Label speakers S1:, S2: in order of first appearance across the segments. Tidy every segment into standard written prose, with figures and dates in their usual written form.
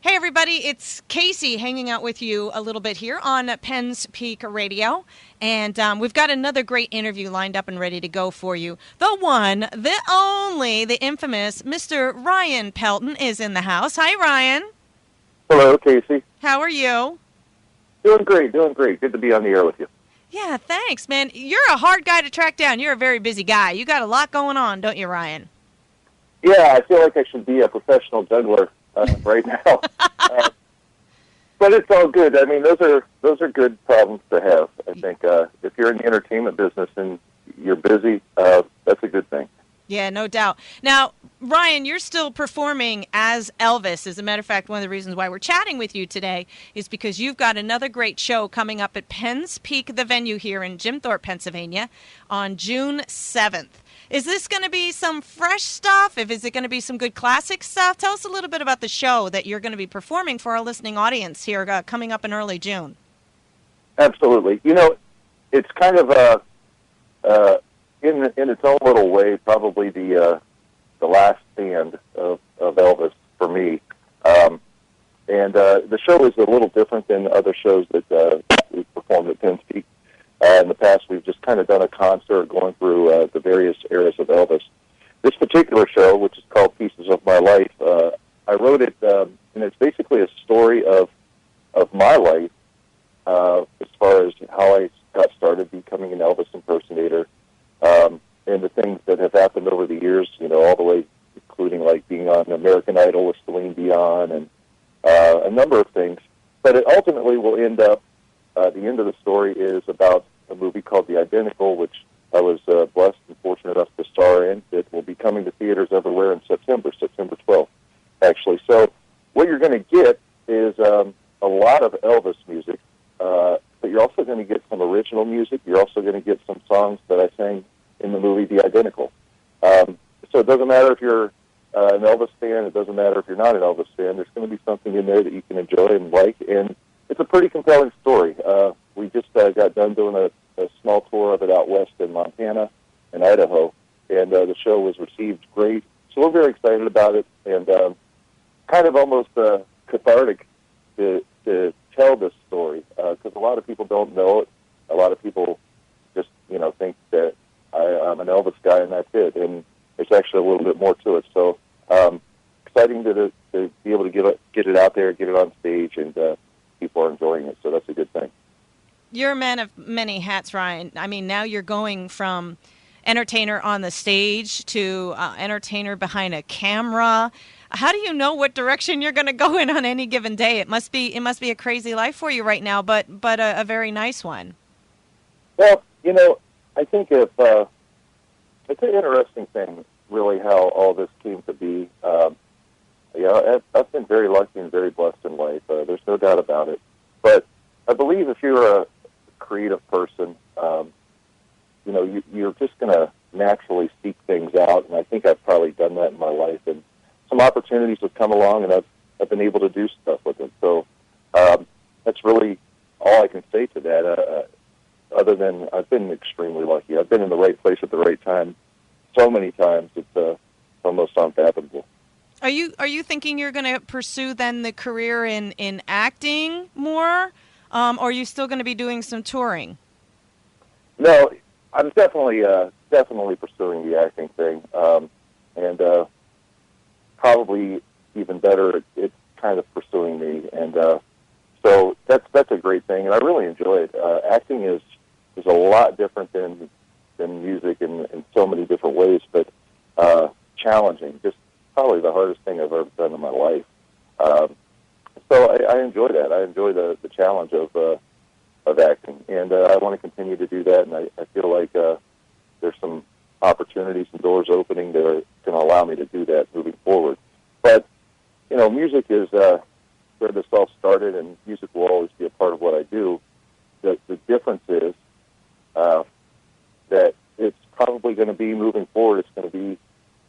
S1: Hey, everybody, it's Casey hanging out with you a little bit here on Penn's Peak Radio. And we've got another great interview lined up and ready to go for you. The one, the only, the infamous Mr. Ryan Pelton is in the house. Hi, Ryan.
S2: Hello, Casey.
S1: How are you?
S2: Doing great, doing great. Good to be on the air with you.
S1: Yeah, thanks, man. You're a hard guy to track down. You're a very busy guy. You got a lot going on, don't you, Ryan?
S2: Yeah, I feel like I should be a professional juggler right now, but it's all good. I mean, those are good problems to have. I think if you're in the entertainment business and you're busy, that's a good thing.
S1: Yeah, no doubt. Now, Ryan, you're still performing as Elvis. As a matter of fact, one of the reasons why we're chatting with you today is because you've got another great show coming up at Penn's Peak, the venue here in Jim Thorpe, Pennsylvania, on June 7th. Is this going to be some fresh stuff? Is it going to be some good classic stuff? Tell us a little bit about the show that you're going to be performing for our listening audience here coming up in early June.
S2: Absolutely. You know, it's kind of in its own little way, probably the last stand of Elvis for me. And the show is a little different than other shows that we've performed at Penn's Peak. In the past, we've just kind of done a concert going through the various eras of Elvis. This particular show, which is called Pieces of My Life, I wrote it, and it's basically a story of my life as far as how I got started becoming an Elvis impersonator, and the things that have happened over the years, you know, all the way including like being on American Idol with Celine Dion and a number of things. But it ultimately will end up, the end of the story is about a movie called The Identical, which I was blessed and fortunate enough to star in. It will be coming to theaters everywhere in September 12th, actually. So what you're going to get is a lot of Elvis music, but you're also going to get some original music. You're also going to get some songs that I sang in the movie The Identical. So it doesn't matter if you're an Elvis fan. It doesn't matter if you're not an Elvis fan. There's going to be something in there that you can enjoy and like, and it's a pretty compelling story. We just got done doing a small tour of it out west in Montana and Idaho, and the show was received great. So we're very excited about it, and kind of almost cathartic to tell this story, because a lot of people don't know it. A lot of people just, you know, think that I'm an Elvis guy and that's it, and there's actually a little bit more to it. So exciting to be able to get it out there, get it on stage, and people are enjoying it. So that's a good thing.
S1: You're a man of many hats, Ryan. I mean, now you're going from entertainer on the stage to entertainer behind a camera. How do you know what direction you're going to go in on any given day? It must be a crazy life for you right now, but a very nice one.
S2: Well, you know, I think it's an interesting thing, really, how all this came to be. I've been very lucky and very blessed in life. There's no doubt about it. But I believe if you're a creative person, you know, you're just going to naturally seek things out, and I think I've probably done that in my life. And some opportunities have come along, and I've been able to do stuff with it. So that's really all I can say to that. Other than I've been extremely lucky. I've been in the right place at the right time so many times, it's almost unfathomable.
S1: Are you thinking you're going to pursue then the career in acting more, or are you still going to be doing some touring?
S2: No, I'm definitely pursuing the acting thing, and probably even better, it's kind of pursuing me, and so that's a great thing, and I really enjoy it. Acting is a lot different than music in so many different ways, but challenging. Just probably the hardest thing I've ever done in my life. So I enjoy that. I enjoy the challenge of acting, and I want to continue to do that. And I feel like there's some opportunities and doors opening that are going to allow me to do that moving forward. But you know, music is where this all started, and music will always be a part of what I do. The difference is that it's probably going to be moving forward. It's going to be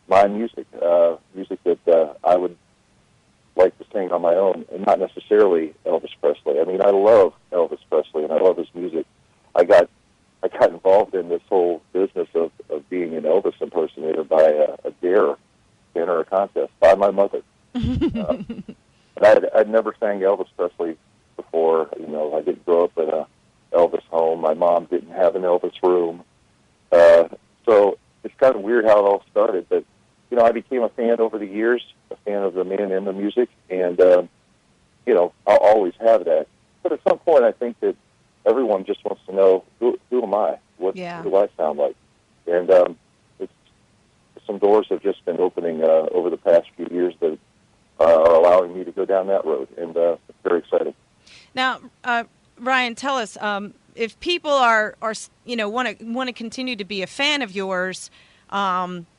S2: my music, music that I would like to sing on my own, and not necessarily Elvis Presley. I mean, I love Elvis Presley, and I love his music. I got involved in this whole business of being an Elvis impersonator by a dare to enter a contest by my mother. I'd never sang Elvis Presley before. I didn't grow up at a Elvis home. My mom didn't have an Elvis room. So it's kind of weird how it all started. But, I became a fan over the years, a fan of the man and the music, and, I'll always have that. But at some point, I think that everyone just wants to know, who am I? What do I sound like? And some doors have just been opening over the past few years that are allowing me to go down that road, and it's very exciting.
S1: Now, Ryan, tell us if people are want to continue to be a fan of yours.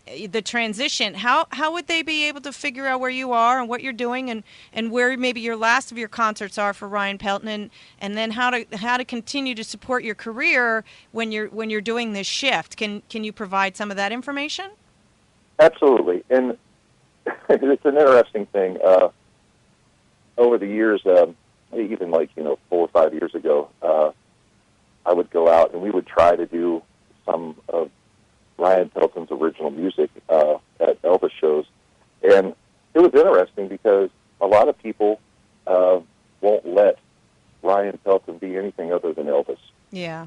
S1: The transition, how would they be able to figure out where you are and what you're doing, and where maybe your last of your concerts are for Ryan Pelton, and then how to continue to support your career when you're doing this shift? Can you provide some of that information?
S2: Absolutely, and it's an interesting thing. Over the years, even 4 or 5 years ago, I would go out and we would try to do some of Ryan Pelton's original music at Elvis shows. And it was interesting because a lot of people won't let Ryan Pelton be anything other than Elvis.
S1: Yeah.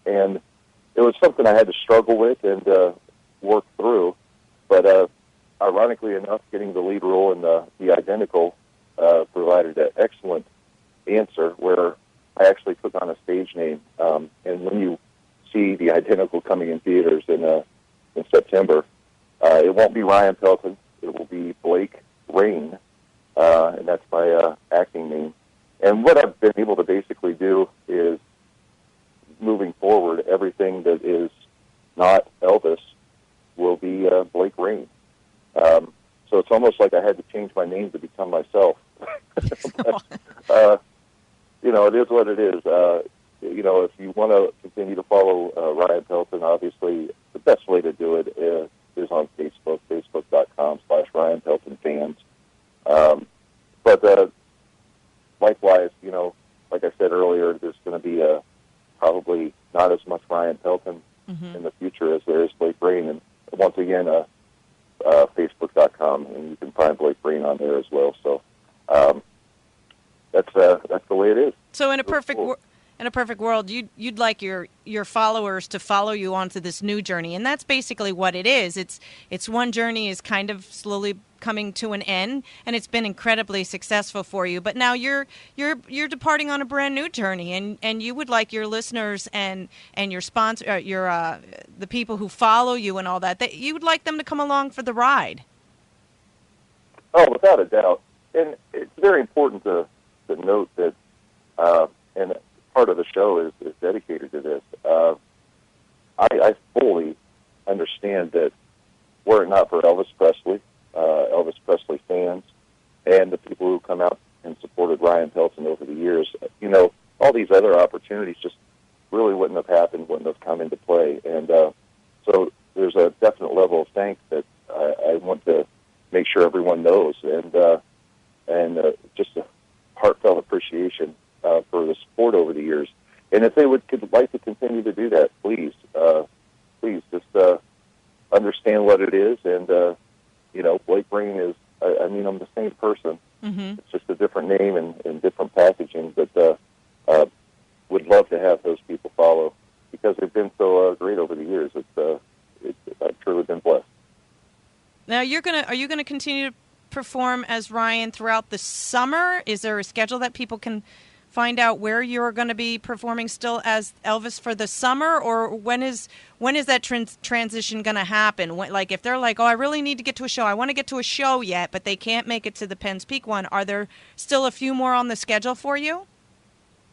S2: And it was something I had to struggle with and work through. But ironically enough, getting the lead role in the Identical provided an excellent answer where I actually took on a stage name. And when you see the Identical coming in theaters in September, it won't be Ryan Pelton. It will be Blake Rain, and that's my acting name. And what I've been able to basically do is, moving forward, everything that is not Elvis will be Blake Rain. So it's almost like I had to change my name to become myself. But, it is what it is. If you want to continue to follow Ryan Pelton, obviously the best way to do it is on Facebook, facebook.com/Ryan Pelton fans. But likewise, like I said earlier, there's going to be probably not as much Ryan Pelton in the future as there is Blake Rain. And once again, facebook.com, and you can find Blake Rain on there as well. So that's the way it is.
S1: So in a perfect world, you'd like your followers to follow you onto this new journey, and that's basically what it is. It's one journey is kind of slowly coming to an end, and it's been incredibly successful for you. But now you're departing on a brand new journey, and you would like your listeners and your sponsor, the people who follow you and all that you would like them to come along for the ride.
S2: Oh, without a doubt, and it's very important to note that, and part of the show is dedicated to this. I fully understand that were it not for Elvis Presley fans, and the people who come out and supported Ryan Pelton over the years, all these other opportunities just really wouldn't have happened, wouldn't have come into play. And so there's a definite level of thanks that I want to make sure everyone knows, and just a heartfelt appreciation for the support over the years. And if they could like to continue to do that, please just understand what it is. And Blake Rain is, I'm the same person.
S1: Mm-hmm.
S2: It's just a different name and different packaging. But would love to have those people follow because they've been so great over the years. I've truly been blessed.
S1: Now are you gonna continue to perform as Ryan throughout the summer? Is there a schedule that people can find out where you're going to be performing still as Elvis for the summer, or when is that transition going to happen? Like if they're like, oh, I really need to get to a show, I want to get to a show yet, but they can't make it to the Penn's Peak one, are there still a few more on the schedule for you?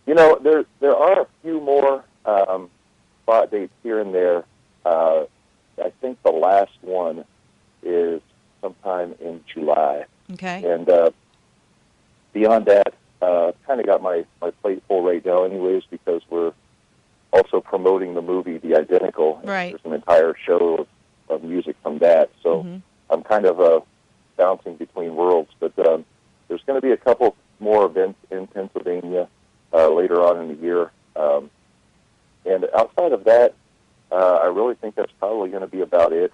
S2: There are a few more spot dates here and there. I think the last one is sometime in July.
S1: Okay.
S2: And beyond that, kind of got my plate full right now anyways, because we're also promoting the movie The Identical.
S1: Right.
S2: There's an entire show of music from that. So I'm kind of bouncing between worlds. But there's going to be a couple more events in Pennsylvania later on in the year. And outside of that, I really think that's probably going to be about it.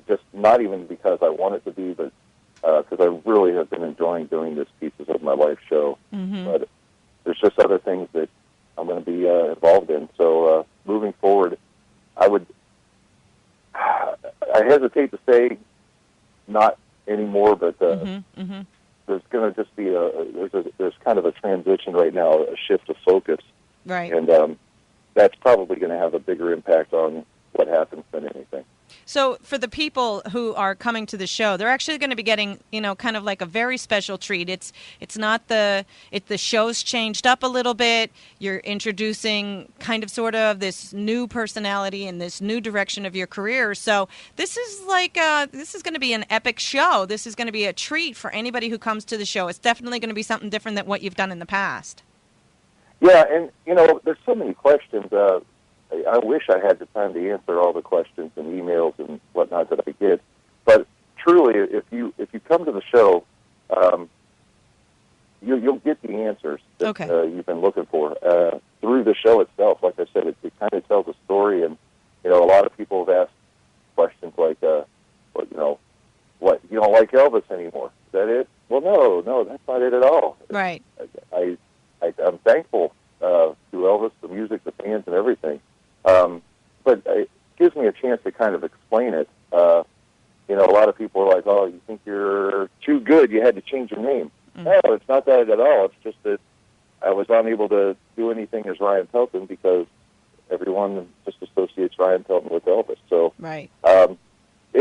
S2: Just not even because I want it to be, but because I really have been enjoying doing this Pieces of My Life show.
S1: Mm-hmm.
S2: But there's just other things that I'm going to be involved in. So moving forward, I hesitate to say not anymore, but there's going to just be there's kind of a transition right now, a shift of focus,
S1: Right.
S2: and that's probably going to have a bigger impact on what happens than anything.
S1: So for the people who are coming to the show, they're actually going to be getting, kind of like a very special treat. It's not the show's changed up a little bit. You're introducing kind of sort of this new personality and this new direction of your career. So this is this is going to be an epic show. This is going to be a treat for anybody who comes to the show. It's definitely going to be something different than what you've done in the past.
S2: Yeah, and there's so many questions. I wish I had the time to answer all the questions and emails and whatnot that I get. But truly, if you come to the show, you'll get the answers that you've been looking for through the show itself. Like I said, it kind of tells a story, and a lot of people have asked questions like, what, you don't like Elvis anymore? Is that it? Well, no, that's not it at all.
S1: Right.
S2: I'm thankful to Elvis, the music, the fans, and everything. But it gives me a chance to kind of explain it. A lot of people are like, oh, you think you're too good, you had to change your name. No, it's not that at all. It's just that I was unable to do anything as Ryan Pelton because everyone just associates Ryan Pelton with Elvis. So,
S1: right.
S2: And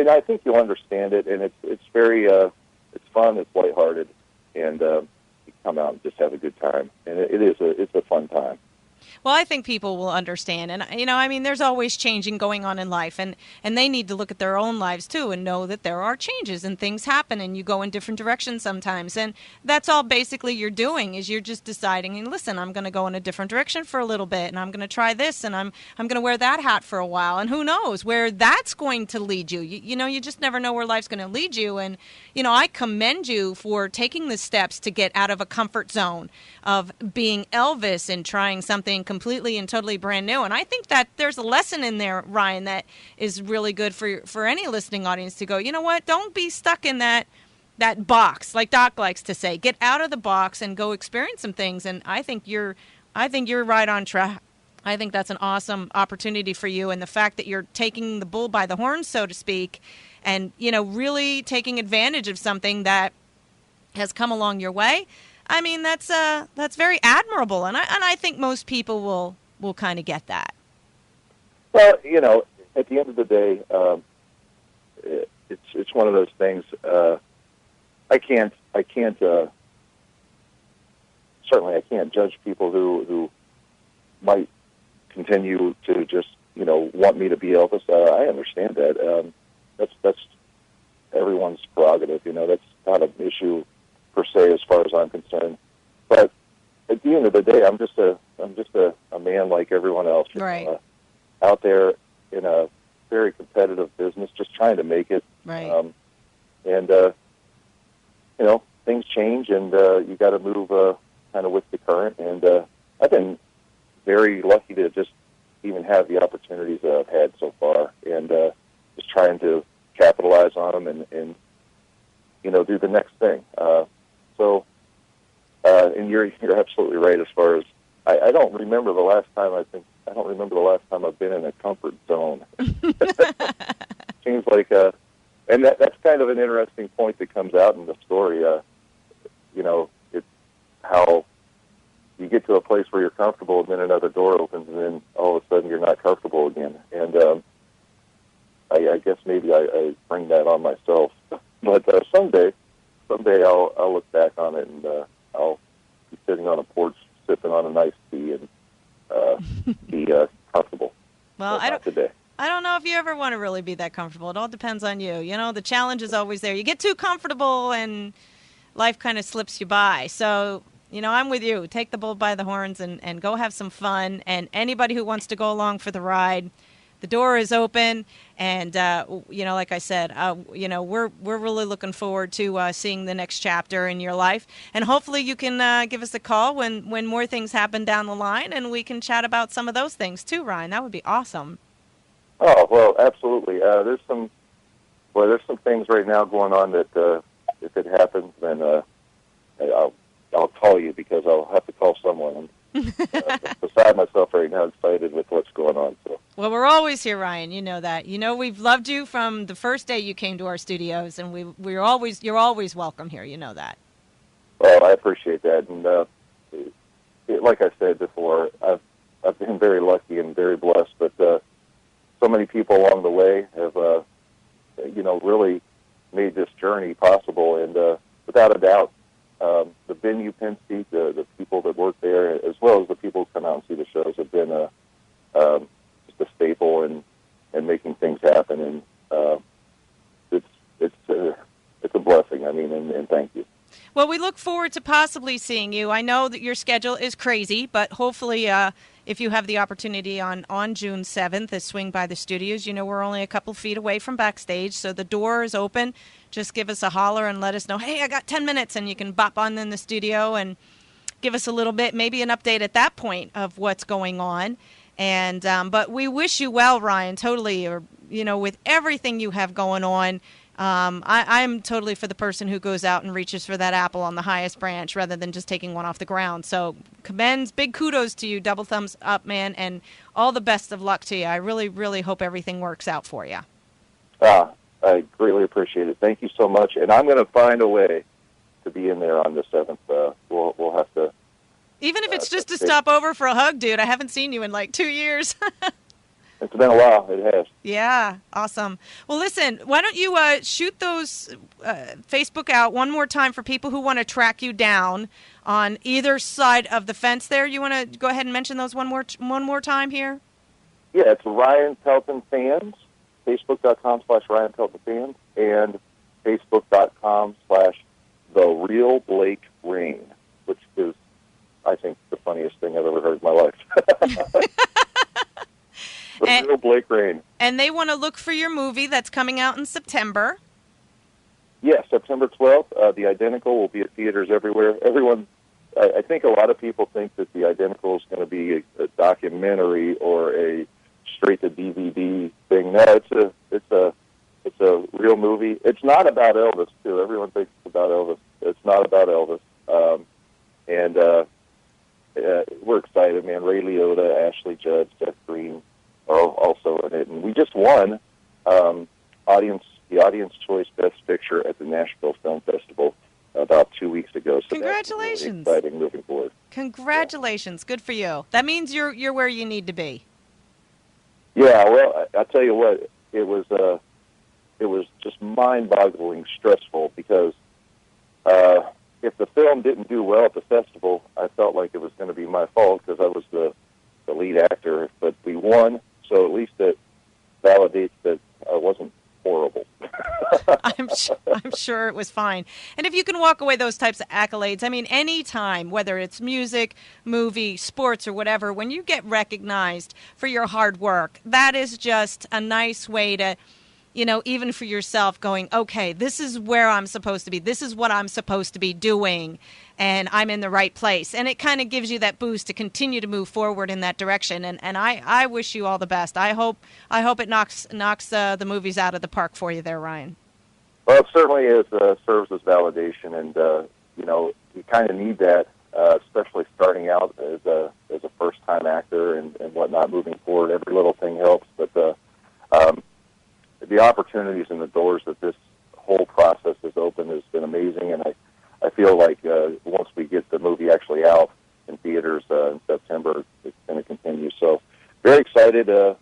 S2: I think you'll understand it, and it's very, it's fun, it's lighthearted, and you come out and just have a good time. And it's a fun time.
S1: Well, I think people will understand. And, there's always changing going on in life. And they need to look at their own lives, too, and know that there are changes and things happen and you go in different directions sometimes. And that's all basically you're doing is you're just deciding, and listen, I'm going to go in a different direction for a little bit, and I'm going to try this, and I'm going to wear that hat for a while. And who knows where that's going to lead you. You just never know where life's going to lead you. And, I commend you for taking the steps to get out of a comfort zone of being Elvis and trying something completely and totally brand new. And I think that there's a lesson in there, Ryan, that is really good for any listening audience to go, you know what, don't be stuck in that box, like Doc likes to say. Get out of the box and go experience some things. And I think you're right on track. I think that's an awesome opportunity for you. And the fact that you're taking the bull by the horns, so to speak, and, really taking advantage of something that has come along your way. That's very admirable, and I think most people will kind of get that.
S2: Well, at the end of the day, it's one of those things. I can't certainly I can't judge people who might continue to just want me to be Elvis. I understand that. That's everyone's prerogative. That's not an issue per se, as far as I'm concerned. But at the end of the day, I'm just a man like everyone else,
S1: right?
S2: Out there in a very competitive business, just trying to make it.
S1: Right.
S2: Things change, and you got to move kind of with the current. And I've been very lucky to just even have the opportunities that I've had so far, and just trying to capitalize on them and do the next thing. And you're absolutely right. As far as I don't remember the last time I've been in a comfort zone. Seems like and that's kind of an interesting point that comes out in the story. It's how you get to a place where you're comfortable, and then another door opens, and then all of a sudden you're not comfortable again. And I guess maybe I bring that on myself. But someday I'll look back on it, and I'll be sitting on a porch sipping on a nice tea and be comfortable.
S1: Well,
S2: today.
S1: I don't know if you ever want to really be that comfortable. It all depends on you. The challenge is always there. You get too comfortable and life kind of slips you by. So, I'm with you. Take the bull by the horns and go have some fun. And anybody who wants to go along for the ride, the door is open. And, like I said, we're really looking forward to seeing the next chapter in your life. And hopefully you can give us a call when more things happen down the line, and we can chat about some of those things too, Ryan. That would be awesome.
S2: Oh, well, absolutely. There's some things right now going on that if it happens, then I'll call you, because I'll have to call someone. I'm beside myself right now, excited with what's going on. So.
S1: Well, we're always here, Ryan. You know that. You know we've loved you from the first day you came to our studios, and you're always welcome here. You know that.
S2: Well, I appreciate that, and like I said before, I've been very lucky and very blessed, but so many people along the way have really made this journey possible, and without a doubt, the venue, Penn State, the people that work there, as well as the people who come out and see the shows, have been just a staple in making things happen, and it's a blessing. I mean, and thank you.
S1: Well, we look forward to possibly seeing you. I know that your schedule is crazy, but hopefully if you have the opportunity on June 7th to swing by the studios, we're only a couple feet away from backstage, so the door is open. Just give us a holler and let us know, hey, I got 10 minutes, and you can bop on in the studio and give us a little bit, maybe an update at that point of what's going on. And but we wish you well, Ryan, totally, with everything you have going on. I'm totally for the person who goes out and reaches for that apple on the highest branch rather than just taking one off the ground. So big kudos to you, double thumbs up, man, and all the best of luck to you. I really, really hope everything works out for you.
S2: I greatly appreciate it. Thank you so much, and I'm going to find a way to be in there on the 7th. We'll have to.
S1: Even if it's just to stop over for a hug, dude. I haven't seen you in like 2 years.
S2: It's been a while. It has.
S1: Yeah, awesome. Well, listen, why don't you shoot those Facebook out one more time for people who want to track you down on either side of the fence there? You want to go ahead and mention those one more time here?
S2: Yeah, it's Ryan Pelton Fans, Facebook.com/Ryan Pelton Fans, and Facebook.com/The Real Blake Rain, which is, I think, the funniest thing I've ever heard in my life. Real Blake Rain.
S1: And they want to look for your movie that's coming out in September.
S2: Yes, September 12th. The Identical will be at theaters everywhere. I think a lot of people think that The Identical is going to be a documentary or a straight-to-DVD thing. No, it's a real movie. It's not about Elvis, too. Everyone thinks it's about Elvis. It's not about Elvis. We're excited, man. Ray Liotta, Ashley Judd, Seth Green are also in it, and we just won the Audience Choice Best Picture at the Nashville Film Festival about 2 weeks ago. So
S1: congratulations!
S2: That's really exciting moving forward.
S1: Congratulations! Yeah. Good for you. That means you're where you need to be.
S2: Yeah, well, I tell you what, it was just mind-boggling stressful, because if the film didn't do well at the festival, I felt like it was going to be my fault because I was the lead actor. But we won, so at least that validates that I wasn't horrible.
S1: I'm sure it was fine. And if you can walk away those types of accolades, I mean, any time, whether it's music, movie, sports, or whatever, when you get recognized for your hard work, that is just a nice way to, even for yourself going, okay, this is where I'm supposed to be. This is what I'm supposed to be doing, and I'm in the right place. And it kind of gives you that boost to continue to move forward in that direction. And I wish you all the best. I hope it knocks the movies out of the park for you there, Ryan.
S2: Well, it certainly is, serves as validation, and you kind of need that, especially starting out as a first-time actor and whatnot. Moving forward, every little thing helps. But the opportunities and the doors that this whole process has opened has been amazing, and I feel like once we get the movie actually out in theaters in September, it's going to continue. So very excited to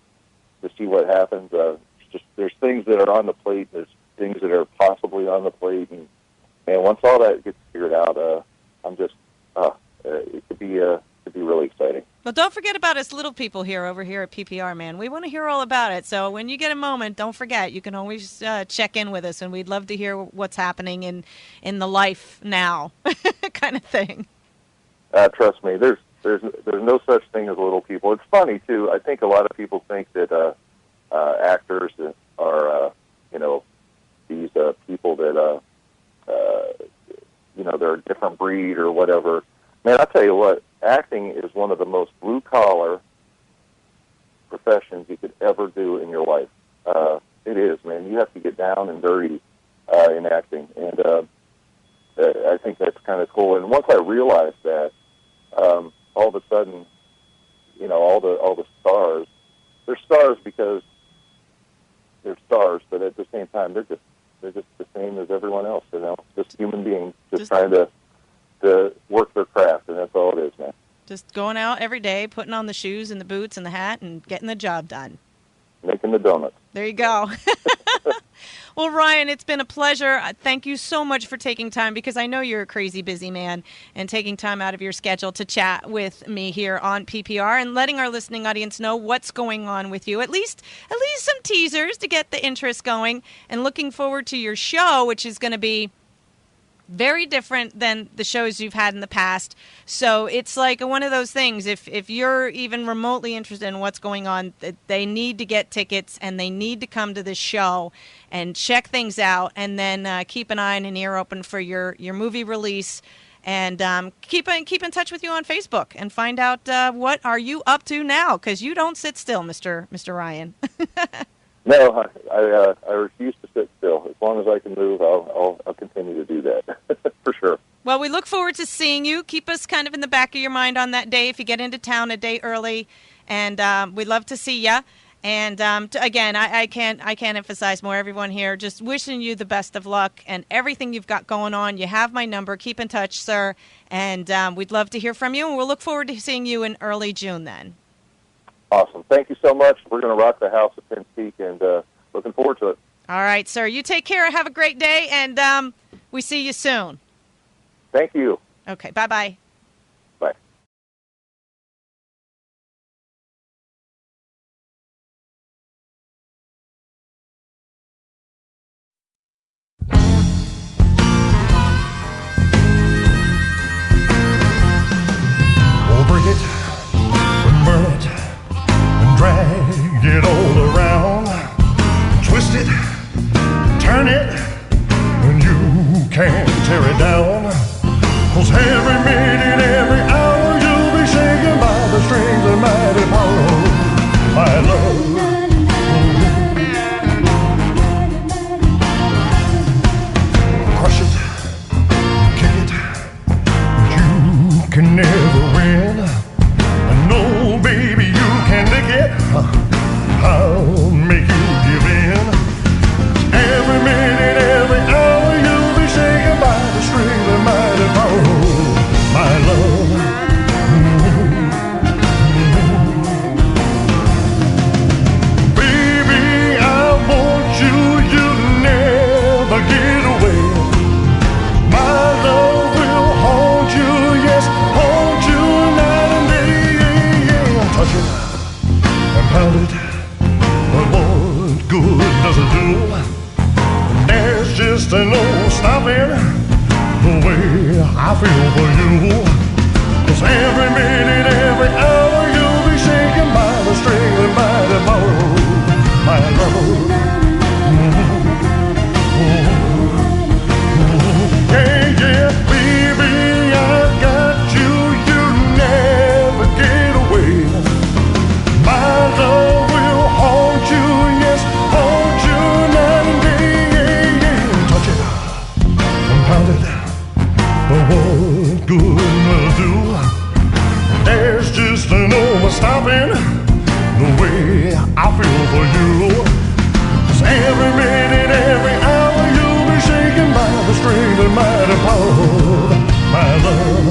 S2: see what happens. There's things that are on the plate. There's things that are possibly on the plate, and once all that gets figured out, I'm just it could be really exciting.
S1: Well, don't forget about us little people over here at PPR, man. We want to hear all about it. So when you get a moment, don't forget. You can always check in with us, and we'd love to hear what's happening in the life now kind of thing.
S2: Trust me, there's no such thing as little people. It's funny, too. I think a lot of people think that actors are, these people that, they're a different breed or whatever. Man, I tell you what, acting is one of the most blue-collar professions you could ever do in your life. It is, man. You have to get down and dirty in acting. And think that's kind of cool. And once I realized that, all of a sudden, all the stars, they're stars because they're stars, but at the same time, they're just the same as everyone else. Just human beings, just trying to work their craft, and that's all it is, man.
S1: Just going out every day, putting on the shoes and the boots and the hat, and getting the job done.
S2: Making the donuts.
S1: There you go. Well, Ryan, it's been a pleasure. Thank you so much for taking time, because I know you're a crazy busy man, and taking time out of your schedule to chat with me here on PPR and letting our listening audience know what's going on with you. At least some teasers to get the interest going, and looking forward to your show, which is going to be very different than the shows you've had in the past. So it's like one of those things. If you're even remotely interested in what's going on, they need to get tickets, and they need to come to this show and check things out, and then keep an eye and an ear open for your movie release, and keep in touch with you on Facebook and find out what are you up to now, because you don't sit still, Mr. Ryan.
S2: No, I refuse to sit still. As long as I can move, I'll continue to do that, for sure.
S1: Well, we look forward to seeing you. Keep us kind of in the back of your mind on that day if you get into town a day early, and we'd love to see you. And again, I can't emphasize more. Everyone here, just wishing you the best of luck and everything you've got going on. You have my number. Keep in touch, sir, and we'd love to hear from you. And we'll look forward to seeing you in early June then.
S2: Awesome. Thank you so much. We're going to rock the house at Penn Peak, and looking forward to it.
S1: All right, sir. You take care. Have a great day, and we see you soon.
S2: Thank you.
S1: Okay. Bye-bye.
S2: Bye.
S3: Oh, break it and burn it and drag it all around. Twist it, turn it, and you can't tear it down. 'Cause every minute, every hour, you'll be shaken by the strings of mighty power. My love. Crush it, kick it, you can never win. And no, baby, you can lick it. I'll make you give in. Every minute, every hour, you'll be shaken by the strings of mighty power. My love. Baby, I want you, you never get away. My love will haunt you, yes, haunt you night and day. Touch it and pound it, but what good does it do? There's just no stopping the way I feel for you. 'Cause every minute, every hour, you'll be shaken by the strings and by the power. My love. Yeah, yeah, baby, I got you, you never get away. My love will haunt you, yes, haunt you night and day. Touch it and pound it, but what good will it do? There's just no stopping the way I feel for you. 'Cause every minute, every hour, you'll be shaken by the strength and mighty power, my love.